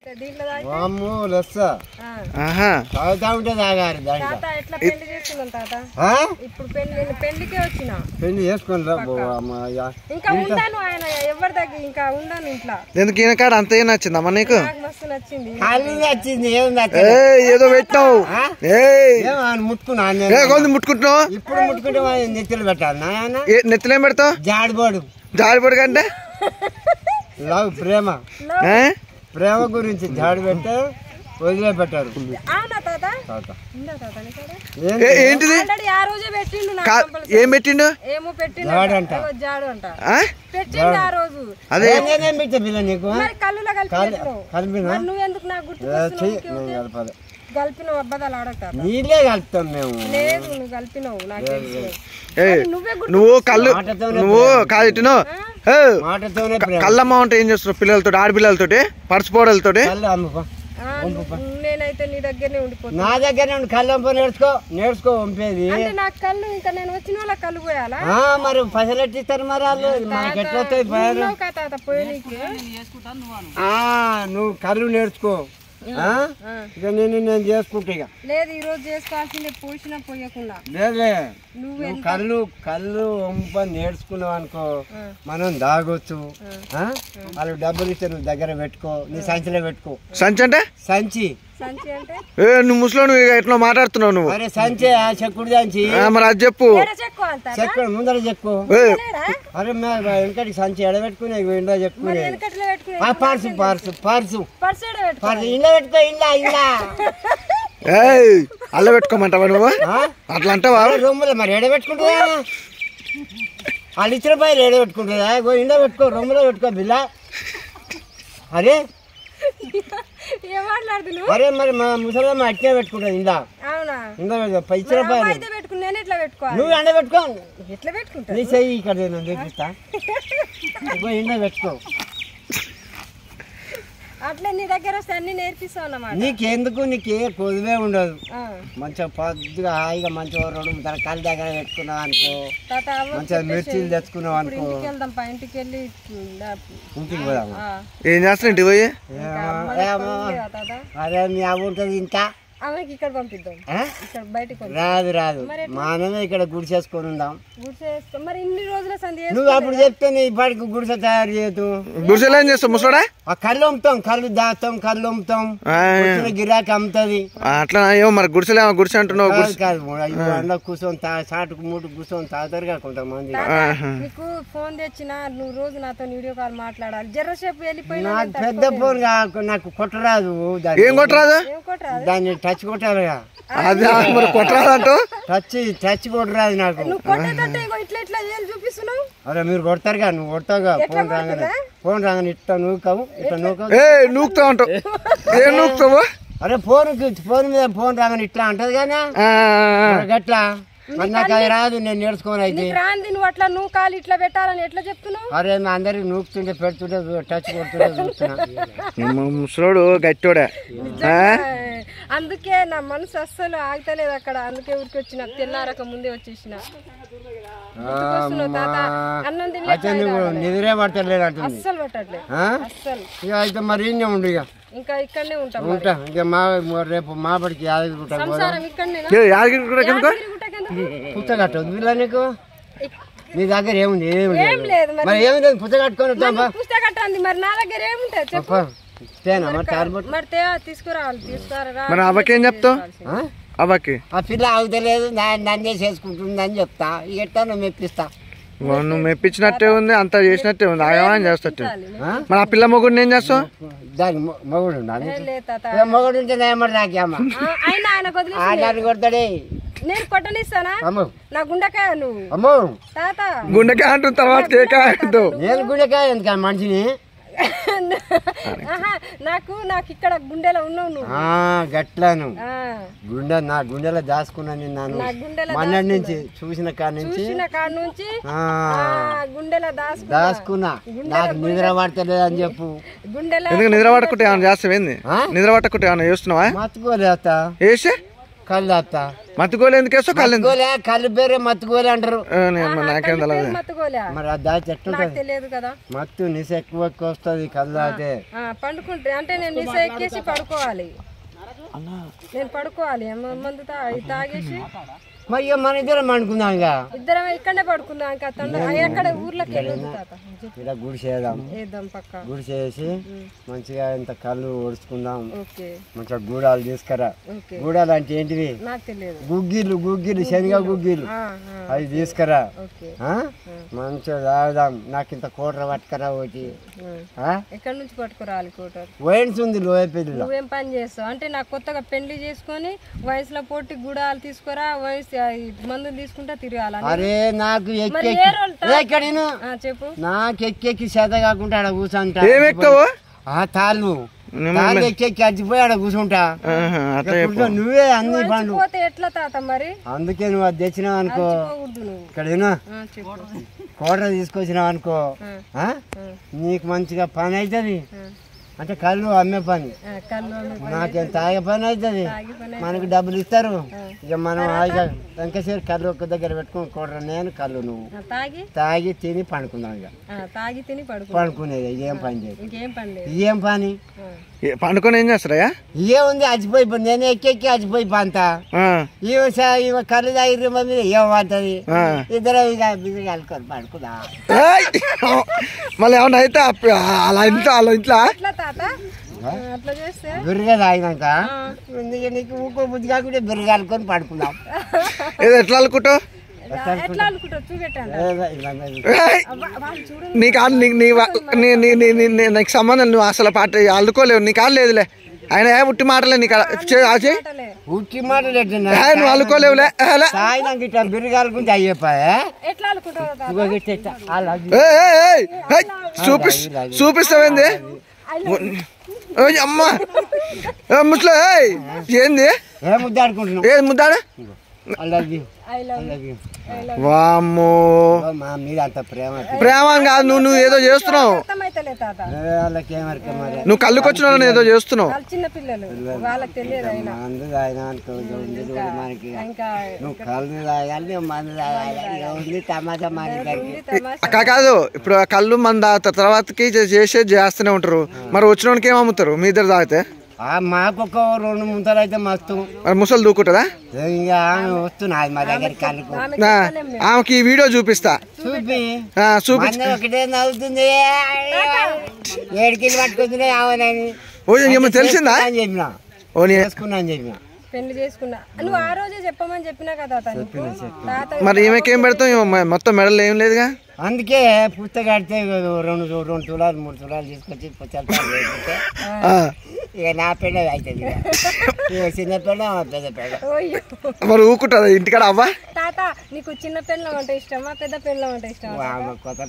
ఎందుకు ఈయన కాడ అంత ఏం నచ్చిందమ్మా నీకు? ఏదో పెట్టినావు ముట్టుకుంటున్నావు. ఇప్పుడు ముట్టుకుంటే నెత్తిలో పెట్టాలి. నెత్తిలో ఏం పెడతావు? జాడిపోడు. జాడిపోడు కంటే లవ్ ప్రేమ ప్రేమ గురించి జాడి పెట్టే వదిలేపెట్టారు. ఏంటిది? ఏం పెట్టిండు? అదే నీకు నీళ్ళే కలుపుతాం మేము. నువ్వు కళ్ళు నువ్వు కాదు కళ్ళమ్మ అంటే ఏం చేస్తున్నావు? పిల్లలతో ఆడపిల్లలతో పరచుపోవడాలతో నేనైతే నీ దగ్గరనే ఉండిపోతాను. నా దగ్గరనే ఉండి కళ్ళు నేర్చుకో పంపేది. నాకు కళ్ళు ఇంకా నేను వచ్చిన వాళ్ళ కళ్ళు పోయాలా? మరి పసలెట్టి ఇస్తారు మరి వాళ్ళు మనకి ఎట్లా వస్తాయి? నువ్వు కళ్ళు నేర్చుకో. ఇక నేను చేసుకుంటా. ఇక లేదు ఈ రోజు చేసుకోవాల్సిందే పోసినా పోయకుండా. లేదే నువ్వు కళ్ళు వంప నేర్చుకున్నావు అనుకో మనం దాగొచ్చు. వాళ్ళు డబ్బులు ఇస్తే నువ్వు దగ్గర పెట్టుకో, నీ సంచిలో పెట్టుకో. సంచి అంటే సంచి నువ్వు ముసలో నువ్వు ఎట్లా మాట్లాడుతున్నావు నువ్వు? అరే సంచి చెక్కుడు సంచి మరి అది చెప్పు. చెక్కుడు ముందర చెక్కు. అరే వెనకటి సంచి ఎడబెట్టుకునే ఇంట్లో చెప్పుకునే పార్సు పార్సు పార్సు పార్సు ఇంట్లో పెట్టుకో. ఇంట్లో అల్ల పెట్టుకోమంటావా నువ్వు? అట్లా అంటావా? రొమ్ములో మరి ఎడబెట్టుకుంటుందా? వాళ్ళు ఇచ్చిన పైలు ఎడబెట్టుకుంటుందా? ఇంట్లో పెట్టుకో, రొమ్ములో పెట్టుకో బిల్ల. అరే అరే మరి మా ముసలమ్మ అట్నే పెట్టుకుంటుంది. ఇందా ఇచ్చిన పైలు నువ్వు ఎండ పెట్టుకో. నీ చెయ్యి ఇక్కడ నేను చూపిస్తా. ఇంట్లో పెట్టుకో. అట్లా నీ దగ్గర వస్తే అన్ని నేర్పిస్తావు అన్నమాట. నీకెందుకు నీకే కొద్దివే ఉండదు. మంచిగా పొద్దుగా హాయిగా మంచిగా రెండు తరకాల దగ్గర పెట్టుకున్నావు అనుకో, మంచిగా మిర్చీలు తెచ్చుకున్నావు అనుకో. ఇంటికి పోదాం. ఏం చేస్తా ఇంటికి పోయి? అదే మీ అవ్వ ఉంటుంది ఇంకా ఇక్కడ పంపిద్దాం. రాదు మనమే ఇక్కడ గుడిసేసుకొని ఉందాం. మరి ఇన్ని రోజుల సంధి నువ్వు అప్పుడు చెప్తే ఇప్పటికి గుడిసె తయారు చేయదు. గుడిసెలు ఏం చేస్తాం ముసడా? కళ్ళు అమ్ముతాం, కళ్ళు దాస్తాం, కళ్ళు అమ్ముతాం, గిరాకీ అమ్ముతుంది. అట్లా ఏమో మరి గుడిసెలు గుడిసె అంటున్నావు. కాదు కూర్చొని చాటుకు మూడు కూర్చొని తాగుతారుగా కొంతమంది. నీకు ఫోన్ తెచ్చినా నువ్వు రోజు నాతో వీడియో కాల్ మాట్లాడాలి. జర్రసేపు వెళ్ళిపోయినా నాకు పెద్ద ఫోన్ నాకు కొట్టరాదు. ఏం కొట్టరాదు? దాన్ని టచ్ కొట్టాలిగా. అది మరి కొట్టరాదంటూ టచ్ కొట్టరాదు నాకు. అరే మీరు కొడతారుగా, నువ్వు కొడతావుగా. ఫోన్ రాగానే ఇట్లా నూకావు, ఇట్లా నూకుతావు అంటావు. ఏం నూకుతావు? అరే ఫోన్ మీద ఫోన్ రాగానే ఇట్లా అంటది కానీ గట్లా మరి నాకు అది రాదు. నేను నేర్చుకోను. అయితే నువ్వు అట్లా నూకాలి ఇట్లా పెట్టాలని ఎట్లా చెప్తున్నావు? అరే మా అందరికి నూకుతుంటే పెడుతుంటే టచ్ కొడుతుంటే చూస్తున్నా. ముసలోడు గట్టోడా. అందుకే నా మనసు అస్సలు ఆగుతలేదు అక్కడ. అందుకే ఊరికి వచ్చిన, తెల్లారక ముందే వచ్చేసిన. నిద్రే పట్టలేదు అంటుంది. అస్సలు పట్టట్లేదు అస్సలు. ఇక అయితే మరి ఏం ఉండు. ఇక ఇంకా ఇక్కడనే ఉంటా. ఇక రేపు మాబడికి యాదగిరి పుస్తకట్టు వద్దులా నీకు. నీ దగ్గర ఏముంది? ఏం లేదు. మరి ఏముంది పుస్తకట్టుకొని పుస్తకట్టండి. మరి నా దగ్గర ఏముంటుంది చెప్పు. మరి అవ్వకేం చెప్తావు? అవ్వకి ఆ పిల్ల ఆగుతలేదు, నన్నే చేసుకుంటుందని చెప్తా. ఎట్టా నువ్వు మెప్పిస్తా. నువ్వు మెప్పించినట్టే ఉంది, అంతా చేసినట్టే ఉంది. ఆగమని చేస్తట్టు. మరి ఆ పిల్ల మొగుడిని ఏం చేస్తావు? దానికి మొగుడు ఉండాలి. మొగుడు ఉంటే నేమడు నాకేమ్మా కొడతాడే. నేను కొట్టనిస్తానా? నా గుండెకాయ నువ్వు. అమ్మో గుండెకాయ అంటుంది. తర్వాత కేకాయ అంటావు. నేను గుండెకాయ ఎందుకు మనిషిని? నాకు ఇక్కడ గుండెలో ఉన్నావు నువ్వు. గట్లాను గుండె నా గుండెలో దాచుకున్నా. నిన్ను మొన్నటి నుంచి చూసిన కాడ నుంచి గుండెలో దాచుకున్నా. నాకు నిద్ర పడతలేదు అని చెప్పు. ఎందుకు నిద్ర పట్టకుంటే ఏమైనా చేస్తావేంది? నిద్ర పట్టకుంటే ఏమైనా చేస్తున్నావా? మర్చిపోలేస్తా. వేసే కళ్ళు తాగుతా. మత్తుకోలే ఎందుకు వేస్తావు? కళ్ళు మత్తుకోలే, కళ్ళు పేరే మత్తుకోలే అంటారు. నాకేం తెలియదు. మత్తుకోలే మరి అది దాచి ఎట్లుంటది? తెలియదు కదా. మత్తు నిశ ఎక్కువ వస్తుంది కళ్ళు తాగితే. పండుకుంటే అంటే నేను నిశ ఎక్కేసి పడుకోవాలి, నేను పడుకోవాలి మందు తాగేసి. మరి ఇక మన ఇద్దరం పండుకుందాం. ఇక ఇద్దరం ఇక్కడనే పడుకుందాం. ఇంకా ఎక్కడ ఊర్లోకి వెళ్ళొద్దు తాత. ఇలా గుడి చేద్దాం, వేద్దాం పక్క గుడి చేసి మంచిగా ఇంత కళ్ళు ఓడుచుకుందాం. ఓకే మంచిగా గూడాలు తీసుకురా. గూడాలు అంటే ఏంటివి? నాకు తెలియదు. గుగ్గిలు శనగ గుగ్గిలు అవి తీసుకురా. మంచిగా తాగుదాం. నాకు ఇంత కోటర పట్టుకరా ఒకటి. ఎక్కడి నుంచి పట్టుకురావాలి కోటర్? వైన్స్ ఉంది లోయపల్లిలో. నువ్వేం పని చేస్తావు అంటే నాకు కొత్తగా పెళ్లి చేసుకొని వయసులో పోటీ గుడాలు తీసుకురా, వయసు మందులు తీసుకుంటా తిరగాల. అరే నాకు చెప్పు. నాకు ఎక్కెక్కి చేత కాకుండా ఆడ కూర్చుంటా. తాళ్ళు ఎక్కెక్కి అచ్చిపోయి ఆడ కూర్చుంటా. నువ్వే అన్ని పండు ఎట్లా తాత మరి? అందుకే నువ్వు అది తెచ్చినావు అనుకో, ఇక్కడ కోట తీసుకొచ్చినావు అనుకో, నీకు మంచిగా పని అవుతుంది. అంటే కళ్ళు అమ్మే పని, నాకేం తాగే పని అవుతుంది. మనకు డబ్బులు ఇస్తారు. ఇక మనం వెంకసేరు కళ్ళు ఒక్క దగ్గర పెట్టుకుని కోట నేను కళ్ళు నువ్వు తాగి తిని పండుకుందాం. ఇక పండుకునేది ఇదేం పని చేయదు. ఇదేం పని పండుకొని ఏం చేస్తారా? ఏముంది అచ్చిపోయి నేను ఎక్కెక్కి అచ్చిపోయి పంతా. ఇవ కళ్ళు తాగి మీద ఏమంటది. ఇద్దరు ఇక కలుకొని పండుకుందా. మళ్ళీ ఏమన్నా అయితే అలా ఇంట్లో అలా ఇంట్లో బిర్రుగా తాగినాక నీకు ఊకో బుద్ధి కాకుండా బిర్రు కలుకొని పడుకుందాం. ఏదో ఎట్లా అనుకుంటావు? నీకు సంబంధం నువ్వు అసలు పాట అల్లుకోలేవు. నీ కాదు లేదులే. ఆయన ఉట్టి మాటలే నీకు ఉట్టి మాటలు నువ్వు అల్లుకోలేవులే. బిర్రు కలుకుంటే అయ్యే చూపిస్తావేంది అమ్మా ముసలో? ఏంది ఏ ముద్దాడుకుంటున్నావు? ఏది ముద్దాడు? వామ్మో ప్రేమ కాదు. నువ్వు ఏదో చేస్తున్నావు. నువ్వు కళ్ళుకొచ్చిన ఏదో చేస్తున్నావు. అక్క కాదు, ఇప్పుడు కళ్ళు మంది తాగుతారు, తర్వాతకి చేస్తూనే ఉంటారు. మరి వచ్చిన వానికి ఏం అమ్ముతారు మీ ఇద్దరు తాగితే? మాకొక 2 ముంతలు అయితే మస్తు. ముసలు దూకుంటుందా? వస్తున్నాయి మా దగ్గర. ఆమెకి ఈ వీడియో చూపిస్తా. చూపి ఒకటే నవ్వుతుంది. 7 కిలో పట్టుకొచ్చినాయి ఆమెనని. తెలిసిందా? చెప్పినా చేసుకున్నా అని చెప్పిన. పెళ్లి చేసుకున్నా నువ్వు ఆ రోజే చెప్పమని చెప్పినా కదా. మరి ఈమెకేం పెడతాం? మొత్తం మెడల్ ఏం లేదుగా. అందుకే పుస్తకం కడితే 2 తులాలు 3 తులాలు తీసుకొచ్చి ఇక నా పెళ్ళ అవుతుంది. చిన్న పెళ్ళ పెద్ద పెళ్ళ. మరి ఊకుంటుందా ఇంటికాడ? అవ్వ తాత నీకు చిన్న పెళ్ళం అంటే ఇష్టమా పెద్ద పెళ్ళం అంటే ఇష్టమా? కొత్త